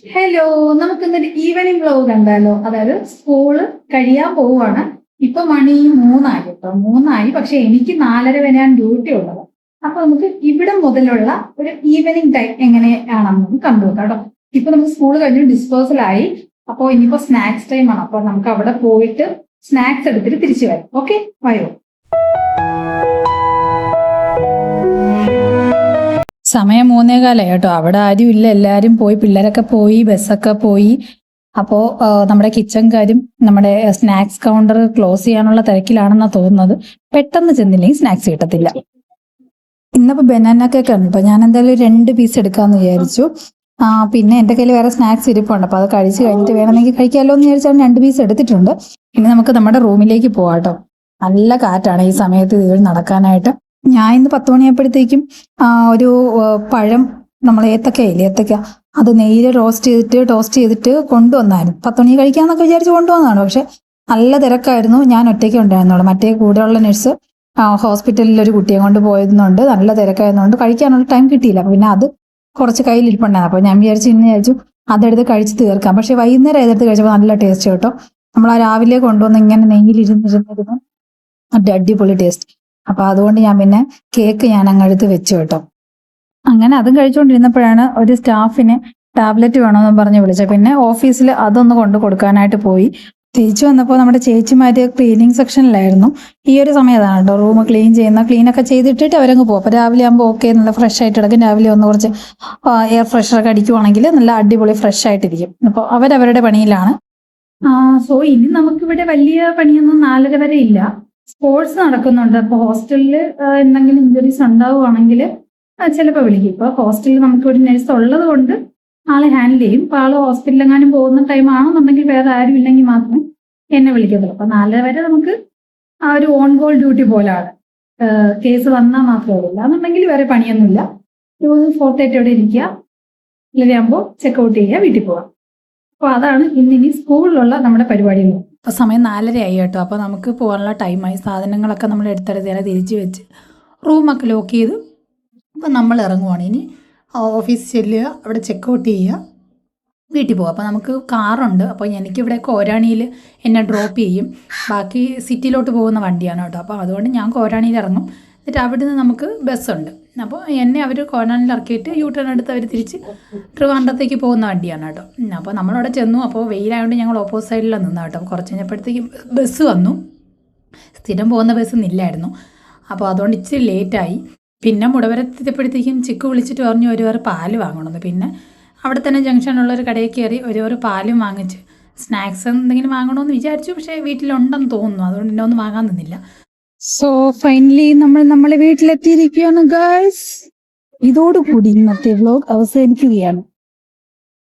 Hello, നമുക്കിന്നൊരു evening vlog കണ്ടാലോ? അതായത് സ്കൂള് കഴിയാൻ പോവുകയാണ്. ഇപ്പൊ മണി 3 കേട്ടോ, 3 പക്ഷെ എനിക്ക് 4:30 വരെയാണ് ഡ്യൂട്ടി ഉള്ളത്. അപ്പൊ നമുക്ക് ഇവിടെ മുതലുള്ള ഒരു ഈവനിങ് ടൈം എങ്ങനെയാണെന്ന് കണ്ടു നോക്കാം കേട്ടോ. ഇപ്പൊ നമുക്ക് സ്കൂൾ കഴിഞ്ഞ് ഡിസ്പോസലായി. അപ്പൊ ഇനിയിപ്പോ സ്നാക്സ് ടൈം ആണ്. അപ്പൊ നമുക്ക് അവിടെ പോയിട്ട് സ്നാക്സ് എടുത്തിട്ട് തിരിച്ചു വരാം. ഓക്കെ, വയോ. സമയം 3:15 കേട്ടോ. അവിടെ ആരും ഇല്ല, എല്ലാരും പോയി, പിള്ളേരൊക്കെ പോയി, ബസ്സൊക്കെ പോയി. അപ്പോ നമ്മുടെ കിച്ചൺകാരും നമ്മുടെ സ്നാക്സ് കൗണ്ടർ ക്ലോസ് ചെയ്യാനുള്ള തിരക്കിലാണെന്നാ തോന്നുന്നത്. പെട്ടെന്ന് ചെന്നില്ലെങ്കിൽ സ്നാക്സ് കിട്ടത്തില്ല. ഇന്നിപ്പോ ബനാന കേക്ക് ആണ് കേട്ടോ. ഞാൻ എന്തായാലും 2 പീസ് എടുക്കാന്ന് വിചാരിച്ചു. പിന്നെ എന്റെ കയ്യിൽ വേറെ സ്നാക്സ് ഇരിപ്പുണ്ട്. അപ്പൊ അത് കഴിച്ച് കഴിഞ്ഞിട്ട് വേണമെങ്കിൽ കഴിക്കാമല്ലോ എന്ന് വിചാരിച്ചാൽ 2 പീസ് എടുത്തിട്ടുണ്ട്. ഇനി നമുക്ക് നമ്മുടെ റൂമിലേക്ക് പോവാം കേട്ടോ. നല്ല കാറ്റാണ് ഈ സമയത്ത് ഇതിൽ നടക്കാനായിട്ട്. ഞാൻ ഇന്ന് 10 മണിയായപ്പോഴത്തേക്കും ഒരു പഴം, നമ്മൾ ഏത്തക്ക അത് നെയ്യിൽ ടോസ്റ്റ് ചെയ്തിട്ട് കൊണ്ടുവന്നായിരുന്നു. 10 മണി കഴിക്കാന്നൊക്കെ വിചാരിച്ച് കൊണ്ടുവന്നതാണ്. പക്ഷെ നല്ല തിരക്കായിരുന്നു. ഞാൻ ഒറ്റയ്ക്ക് ഉണ്ടായിരുന്നുള്ളൂ. മറ്റേ കൂടെയുള്ള നഴ്സ് ഹോസ്പിറ്റലിൽ ഒരു കുട്ടിയെ കൊണ്ട് പോയതുകൊണ്ട് നല്ല തിരക്കായതുകൊണ്ട് കഴിക്കാനുള്ള ടൈം കിട്ടിയില്ല. അപ്പൊ പിന്നെ അത് കുറച്ച് കയ്യിലിരിപ്പുണ്ടായിരുന്നു. അപ്പൊ ഞാൻ വിചാരിച്ചു അതെടുത്ത് കഴിച്ച് തീർക്കാം. പക്ഷെ വൈകുന്നേരം അതെടുത്ത് കഴിച്ചപ്പോൾ നല്ല ടേസ്റ്റ് കേട്ടോ. നമ്മൾ രാവിലെ കൊണ്ടുവന്ന് ഇങ്ങനെ നെയ്യിലിരുന്നിരുന്നിരുന്നു അടിപൊളി ടേസ്റ്റ്. അപ്പൊ അതുകൊണ്ട് ഞാൻ പിന്നെ കേക്ക് ഞാൻ അങ്ങെടുത്ത് വെച്ചു കേട്ടോ. അങ്ങനെ അതും കഴിച്ചുകൊണ്ടിരുന്നപ്പോഴാണ് ഒരു സ്റ്റാഫിന് ടാബ്ലറ്റ് വേണമെന്ന് പറഞ്ഞ് വിളിച്ചത്. പിന്നെ ഓഫീസിൽ അതൊന്ന് കൊണ്ട് കൊടുക്കാനായിട്ട് പോയി. തിരിച്ചു വന്നപ്പോൾ നമ്മുടെ ചേച്ചിമാര് ക്ലീനിങ് സെക്ഷനിലായിരുന്നു. ഈ ഒരു സമയത്താണ് കേട്ടോ റൂം ക്ലീനൊക്കെ ചെയ്തിട്ടിട്ട് അവരങ്ങ് പോകും. അപ്പൊ രാവിലെ ആകുമ്പോൾ ഓക്കെ, നല്ല ഫ്രഷ് ആയിട്ട് കിടക്കും. രാവിലെ ഒന്ന് കുറച്ച് എയർ ഫ്രഷറൊക്കെ അടിക്കുവാണെങ്കിൽ നല്ല അടിപൊളി ഫ്രഷ് ആയിട്ടിരിക്കും. അപ്പോൾ അവരവരുടെ പണിയിലാണ്. സോ ഇനി നമുക്കിവിടെ വലിയ പണിയൊന്നും 4:30 വരെ ഇല്ല. സ്പോർട്സ് നടക്കുന്നുണ്ട്. അപ്പൊ ഹോസ്റ്റലിൽ എന്തെങ്കിലും ഇഞ്ചുറീസ് ഉണ്ടാവുകയാണെങ്കിൽ ചിലപ്പോൾ വിളിക്കും. ഇപ്പൊ ഹോസ്റ്റലിൽ നമുക്ക് ഒരു നഴ്സ് ഉള്ളത് കൊണ്ട് ആളെ ഹാൻഡിൽ ചെയ്യും. ഇപ്പൊ ആള് ഹോസ്പിറ്റലിലെങ്ങാനും പോകുന്ന ടൈം ആണെന്നുണ്ടെങ്കിൽ വേറെ ആരും ഇല്ലെങ്കിൽ മാത്രമേ എന്നെ വിളിക്കത്തുള്ളൂ. അപ്പൊ 4:30 വരെ നമുക്ക് ആ ഒരു ഓൺ കോൾ ഡ്യൂട്ടി പോലാണ്. കേസ് വന്നാൽ മാത്രമേ ഉള്ളൂ. അല്ലാന്നുണ്ടെങ്കിൽ വേറെ പണിയൊന്നുമില്ല. 4:30 അവിടെ ഇരിക്കുക, 11:00 ചെക്കൗട്ട് ചെയ്യുക, വീട്ടിൽ പോവാം. അപ്പൊ അതാണ് ഇന്നിനി സ്കൂളിലുള്ള നമ്മുടെ പരിപാടികൾ. അപ്പോൾ സമയം 4:30 ആയി കേട്ടോ. അപ്പോൾ നമുക്ക് പോകാനുള്ള ടൈമായി. സാധനങ്ങളൊക്കെ നമ്മൾ എടുത്തെടുത്ത് തിരിച്ച് വെച്ച് റൂമൊക്കെ ലോക്ക് ചെയ്ത് അപ്പോൾ നമ്മൾ ഇറങ്ങുവാണ്. ഇനി ഓഫീസിൽ ചെല്ലുക, അവിടെ ചെക്കൗട്ട് ചെയ്യുക, വീട്ടിൽ പോകുക. അപ്പോൾ നമുക്ക് കാറുണ്ട്. അപ്പോൾ എനിക്കിവിടെ കോരാണിയിൽ എന്നെ ഡ്രോപ്പ് ചെയ്യും. ബാക്കി സിറ്റിയിലോട്ട് പോകുന്ന വണ്ടിയാണ് കേട്ടോ. അപ്പോൾ അതുകൊണ്ട് ഞാൻ കോരാണിയിൽ ഇറങ്ങും. എന്നിട്ട് അവിടെ നിന്ന് നമുക്ക് ബസ്സുണ്ട്. അപ്പോൾ എന്നെ അവർ കോരാണിയിൽ ഇറക്കിയിട്ട് യൂട്ടേൺ എടുത്ത് അവർ തിരിച്ച് ട്രിവാൻഡ്രത്തേക്ക് പോകുന്ന വണ്ടിയാണ് കേട്ടോ. അപ്പോൾ നമ്മളവിടെ ചെന്നു. അപ്പോൾ വെയിലായതുകൊണ്ട് ഞങ്ങൾ ഓപ്പോസിറ്റ് സൈഡിലാണ് നിന്നാ കേട്ടോ. കുറച്ച് കഴിഞ്ഞപ്പോഴത്തേക്കും ബസ് വന്നു. സ്ഥിരം പോകുന്ന ബസ് ഇല്ലായിരുന്നു. അപ്പോൾ അതുകൊണ്ട് ഇച്ചിരി ലേറ്റായി. പിന്നെ മുടവരെത്തിയപ്പോഴത്തേക്കും ചിക്കു വിളിച്ചിട്ട് പറഞ്ഞു ഒരു പാല് വാങ്ങണമെന്ന്. പിന്നെ അവിടെ തന്നെ ജംഗ്ഷനിലുള്ളൊരു കടയിൽ കയറി ഒരു പാലും വാങ്ങിച്ച് സ്നാക്സ് എന്തെങ്കിലും വാങ്ങണമെന്ന് വിചാരിച്ചു. പക്ഷേ വീട്ടിലുണ്ടെന്ന് തോന്നുന്നു. അതുകൊണ്ട് എന്നെ ഒന്നും വാങ്ങാൻ നിന്നില്ല. സോ ഫൈനലി നമ്മളെ വീട്ടിലെത്തിയിരിക്കുകയാണ് ഗൈസ്. ഇതോടുകൂടി ഇന്നത്തെ വ്ലോഗ് അവസാനിക്കുകയാണ്.